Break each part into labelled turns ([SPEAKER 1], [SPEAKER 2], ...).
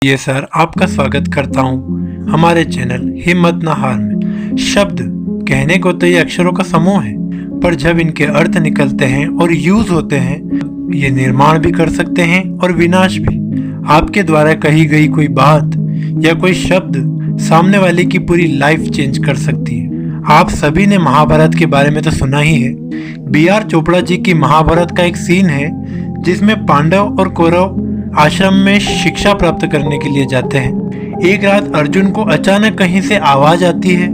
[SPEAKER 1] ये सर आपका स्वागत करता हूँ हमारे चैनल हिम्मत न हार में। शब्द कहने को तो ये अक्षरों का समूह है, पर जब इनके अर्थ निकलते हैं और यूज होते हैं, ये निर्माण भी कर सकते हैं और विनाश भी। आपके द्वारा कही गई कोई बात या कोई शब्द सामने वाले की पूरी लाइफ चेंज कर सकती है। आप सभी ने महाभारत के बारे में तो सुना ही है। B.R. चोपड़ा जी की महाभारत का एक सीन है जिसमें पांडव और कौरव आश्रम में शिक्षा प्राप्त करने के लिए जाते हैं। एक रात अर्जुन को अचानक कहीं से आवाज आती है।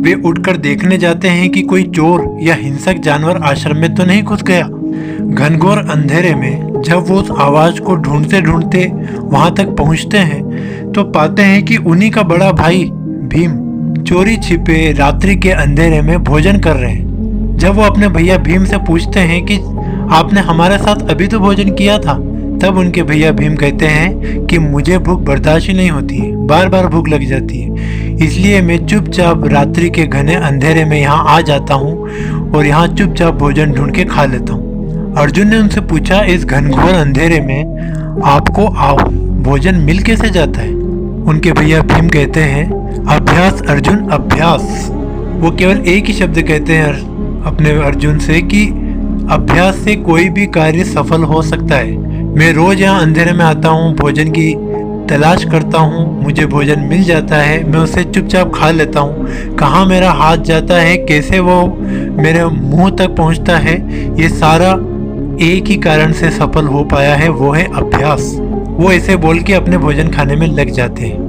[SPEAKER 1] वे उठकर देखने जाते हैं कि कोई चोर या हिंसक जानवर आश्रम में तो नहीं घुस गया। घनघोर अंधेरे में जब वो उस आवाज को ढूंढते ढूंढते वहां तक पहुंचते हैं तो पाते हैं कि उन्हीं का बड़ा भाई भीम चोरी छिपे रात्रि के अंधेरे में भोजन कर रहे हैं। जब वो अपने भैया भीम से पूछते हैं कि आपने हमारे साथ अभी तो भोजन किया था, तब उनके भैया भीम कहते हैं कि मुझे भूख बर्दाश्त ही नहीं होती है, बार बार भूख लग जाती है, इसलिए मैं चुपचाप रात्रि के घने अंधेरे में यहाँ आ जाता हूँ और यहाँ चुपचाप भोजन ढूंढ के खा लेता हूँ। अर्जुन ने उनसे पूछा, इस घनघोर अंधेरे में आपको भोजन मिल कैसे जाता है? उनके भैया भीम कहते हैं, अभ्यास अर्जुन अभ्यास। वो केवल एक ही शब्द कहते हैं अपने अर्जुन से कि अभ्यास से कोई भी कार्य सफल हो सकता है। मैं रोज यहाँ अंधेरे में आता हूँ, भोजन की तलाश करता हूँ, मुझे भोजन मिल जाता है, मैं उसे चुपचाप खा लेता हूँ। कहाँ मेरा हाथ जाता है, कैसे वो मेरे मुंह तक पहुँचता है, ये सारा एक ही कारण से सफल हो पाया है, वो है अभ्यास। वो ऐसे बोल के अपने भोजन खाने में लग जाते हैं।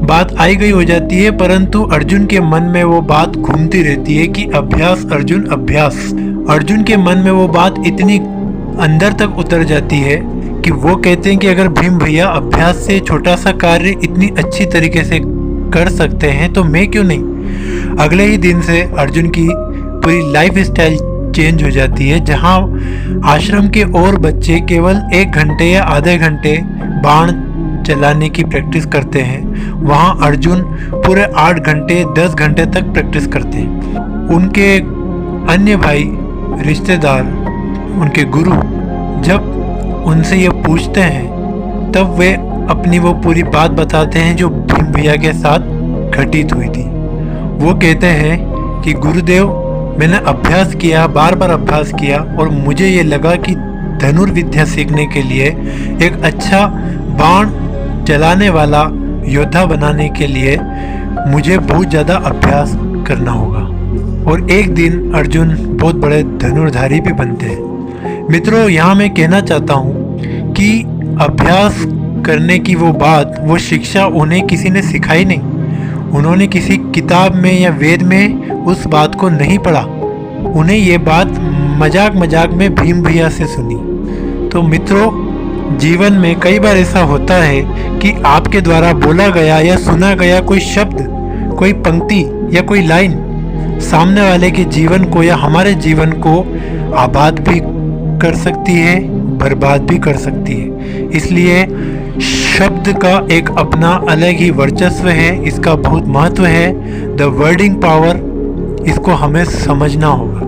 [SPEAKER 1] बात आई गई हो जाती है, परंतु अर्जुन के मन में वो बात घूमती रहती है कि अभ्यास अर्जुन अभ्यास। अर्जुन के मन में वो बात इतनी अंदर तक उतर जाती है कि वो कहते हैं कि अगर भीम भैया अभ्यास से छोटा सा कार्य इतनी अच्छी तरीके से कर सकते हैं तो मैं क्यों नहीं। अगले ही दिन से अर्जुन की पूरी लाइफ स्टाइल चेंज हो जाती है। जहां आश्रम के और बच्चे केवल 1 घंटे या आधे घंटे बाण चलाने की प्रैक्टिस करते हैं, वहां अर्जुन पूरे 8 घंटे 10 घंटे तक प्रैक्टिस करते हैं। उनके अन्य भाई रिश्तेदार, उनके गुरु जब उनसे ये पूछते हैं तब वे अपनी वो पूरी बात बताते हैं जो भीम भैया के साथ घटित हुई थी। वो कहते हैं कि गुरुदेव, मैंने अभ्यास किया, बार बार अभ्यास किया और मुझे ये लगा कि धनुर्विद्या सीखने के लिए एक अच्छा बाण चलाने वाला योद्धा बनाने के लिए मुझे बहुत ज़्यादा अभ्यास करना होगा और एक दिन अर्जुन बहुत बड़े धनुर्धारी भी बनते हैं। मित्रों, यहाँ मैं कहना चाहता हूँ कि अभ्यास करने की वो बात, वो शिक्षा उन्हें किसी ने सिखाई नहीं। उन्होंने किसी किताब में या वेद में उस बात को नहीं पढ़ा। उन्हें ये बात मजाक मजाक में भीम भैया से सुनी। तो मित्रों, जीवन में कई बार ऐसा होता है कि आपके द्वारा बोला गया या सुना गया कोई शब्द, कोई पंक्ति या कोई लाइन सामने वाले के जीवन को या हमारे जीवन को आबाद भी कर सकती है, बर्बाद भी कर सकती है। इसलिए शब्द का एक अपना अलग ही वर्चस्व है, इसका बहुत महत्व है। द वर्डिंग पावर, इसको हमें समझना होगा।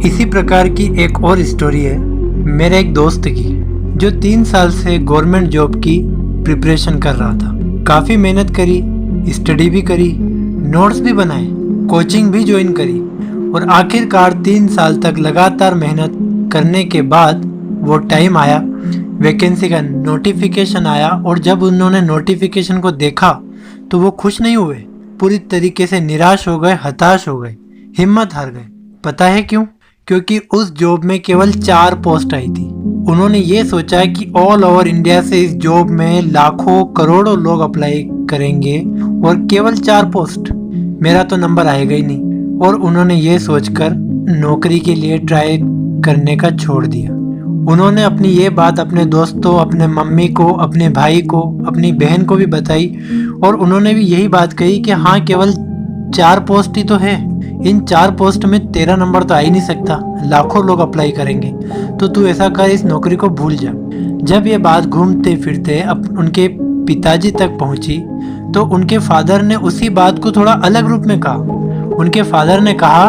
[SPEAKER 1] इसी प्रकार की एक और स्टोरी है मेरे एक दोस्त की, जो 3 साल से गवर्नमेंट जॉब की प्रिपरेशन कर रहा था। काफ़ी मेहनत करी, स्टडी भी करी, नोट्स भी बनाए, कोचिंग भी ज्वाइन करी और आखिरकार 3 साल तक लगातार मेहनत करने के बाद वो टाइम आया, वैकेंसी का नोटिफिकेशन आया और जब उन्होंने नोटिफिकेशन को देखा तो वो खुश नहीं हुए, पूरी तरीके से निराश हो गए, हताश हो गए, हिम्मत हार गए। पता है क्यों? क्योंकि उस जॉब में केवल 4 पोस्ट आई थी। उन्होंने ये सोचा कि ऑल ओवर इंडिया से इस जॉब में लाखों करोड़ों लोग अप्लाई करेंगे और केवल 4 पोस्ट, मेरा तो नंबर आएगा ही नहीं। और उन्होंने ये सोचकर नौकरी के लिए ट्राई करने का छोड़ दिया। उन्होंने अपनी ये बात अपने दोस्तों, अपने मम्मी को, अपने भाई को, अपनी बहन को भी बताई और उन्होंने भी यही बात कही कि हाँ, केवल 4 पोस्ट ही तो है, इन 4 पोस्ट में तेरा नंबर तो आ ही नहीं सकता, लाखों लोग अप्लाई करेंगे, तो तू ऐसा कर, इस नौकरी को भूल जा। जब ये बात घूमते फिरते अब उनके पिताजी तक पहुंची तो उनके फादर ने उसी बात को थोड़ा अलग रूप में कहा। उनके फादर ने कहा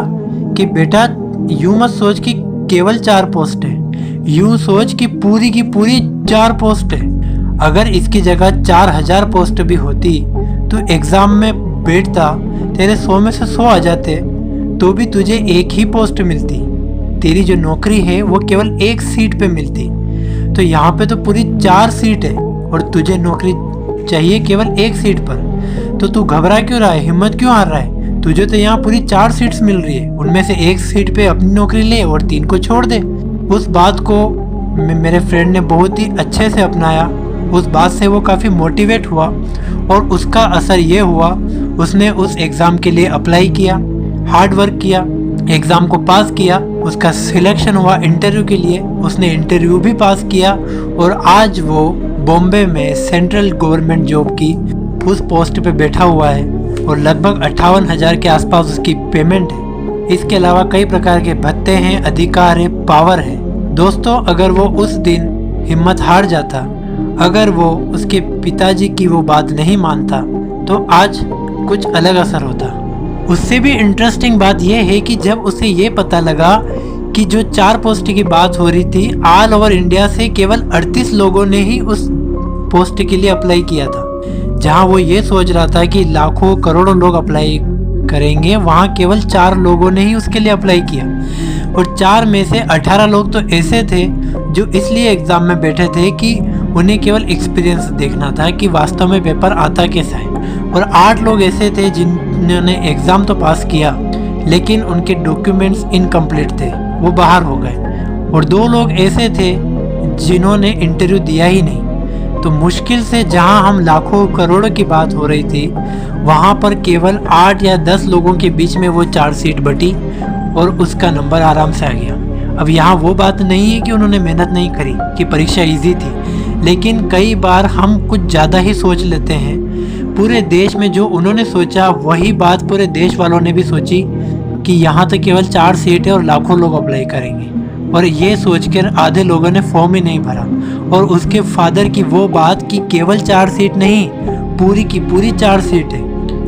[SPEAKER 1] कि बेटा, यूं मत सोच कि केवल 4 पोस्ट है, यूं सोच कि पूरी की पूरी 4 पोस्ट है। अगर इसकी जगह 4000 पोस्ट भी होती तो एग्ज़ाम में बैठता, तेरे 100 में से 100 आ जाते तो भी तुझे एक ही पोस्ट मिलती। तेरी जो नौकरी है वो केवल एक सीट पे मिलती। तो यहाँ पे तो पूरी 4 सीट है और तुझे नौकरी चाहिए केवल एक सीट पर। तो तू घबरा क्यों रहा है, हिम्मत क्यों हार रहा है? तुझे तो यहाँ पूरी 4 सीट्स मिल रही है, उनमें से एक सीट पे अपनी नौकरी ले और 3 को छोड़ दे। उस बात को मेरे फ्रेंड ने बहुत ही अच्छे से अपनाया। उस बात से वो काफ़ी मोटिवेट हुआ और उसका असर ये हुआ, उसने उस एग्ज़ाम के लिए अप्लाई किया, हार्ड वर्क किया, एग्ज़ाम को पास किया, उसका सिलेक्शन हुआ इंटरव्यू के लिए, उसने इंटरव्यू भी पास किया और आज वो बॉम्बे में सेंट्रल गवर्नमेंट जॉब की उस पोस्ट पे बैठा हुआ है और लगभग 58,000 के आसपास उसकी पेमेंट है। इसके अलावा कई प्रकार के भत्ते हैं, अधिकार है, पावर है। दोस्तों, अगर वो उस दिन हिम्मत हार जाता, अगर वो उसके पिताजी की वो बात नहीं मानता तो आज कुछ अलग असर होता। उससे भी इंटरेस्टिंग बात यह है कि जब उसे ये पता लगा कि जो 4 पोस्ट की बात हो रही थी, ऑल ओवर इंडिया से केवल 38 लोगों ने ही उस पोस्ट के लिए अप्लाई किया था। जहां वो ये सोच रहा था कि लाखों करोड़ों लोग अप्लाई करेंगे, वहां केवल 4 लोगों ने ही उसके लिए अप्लाई किया। और 4 में से 18 लोग तो ऐसे थे जो इसलिए एग्ज़ाम में बैठे थे कि उन्हें केवल एक्सपीरियंस देखना था कि वास्तव में पेपर आता कैसा है। और 8 लोग ऐसे थे जिन्होंने एग्ज़ाम तो पास किया लेकिन उनके डॉक्यूमेंट्स इनकम्प्लीट थे, वो बाहर हो गए। और 2 लोग ऐसे थे जिन्होंने इंटरव्यू दिया ही नहीं। तो मुश्किल से जहां हम लाखों करोड़ों की बात हो रही थी, वहां पर केवल 8 या 10 लोगों के बीच में वो 4 सीट बटी और उसका नंबर आराम से आ गया। अब यहाँ वो बात नहीं है कि उन्होंने मेहनत नहीं करी, कि परीक्षा इजी थी, लेकिन कई बार हम कुछ ज़्यादा ही सोच लेते हैं। पूरे देश में जो उन्होंने सोचा वही बात पूरे देश वालों ने भी सोची कि यहाँ तो केवल 4 सीट है और लाखों लोग अप्लाई करेंगे। और ये सोचकर आधे लोगों ने फॉर्म ही नहीं भरा। और उसके फादर की वो बात कि केवल 4 सीट नहीं, पूरी की पूरी 4 सीट है,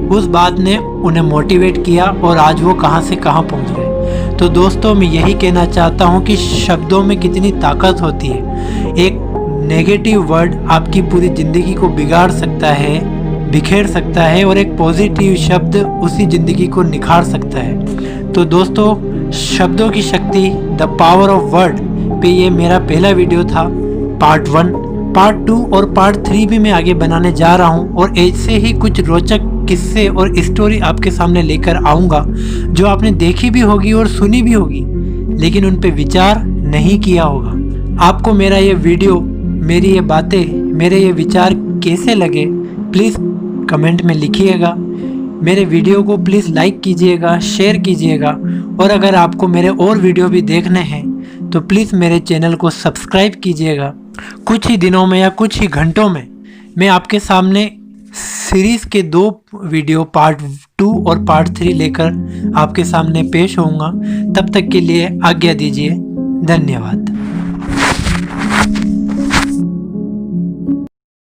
[SPEAKER 1] उस बात ने उन्हें मोटिवेट किया और आज वो कहाँ से कहाँ पहुँच गए। तो दोस्तों, मैं यही कहना चाहता हूँ कि शब्दों में कितनी ताकत होती है। एक नेगेटिव वर्ड आपकी पूरी ज़िंदगी को बिगाड़ सकता है, बिखेर सकता है, और एक पॉजिटिव शब्द उसी ज़िंदगी को निखार सकता है। तो दोस्तों, शब्दों की शक्ति, द पावर ऑफ वर्ड पे ये मेरा पहला वीडियो था, पार्ट 1। पार्ट 2 और पार्ट 3 भी मैं आगे बनाने जा रहा हूँ और ऐसे ही कुछ रोचक किस्से और स्टोरी आपके सामने लेकर आऊँगा जो आपने देखी भी होगी और सुनी भी होगी, लेकिन उन पे विचार नहीं किया होगा। आपको मेरा ये वीडियो, मेरी ये बातें, मेरे ये विचार कैसे लगे, प्लीज़ कमेंट में लिखिएगा। मेरे वीडियो को प्लीज़ लाइक कीजिएगा, शेयर कीजिएगा, और अगर आपको मेरे और वीडियो भी देखने हैं तो प्लीज़ मेरे चैनल को सब्सक्राइब कीजिएगा। कुछ ही दिनों में या कुछ ही घंटों में मैं आपके सामने सीरीज़ के 2 वीडियो पार्ट 2 और पार्ट 3 लेकर आपके सामने पेश होऊंगा। तब तक के लिए आज्ञा दीजिए। धन्यवाद।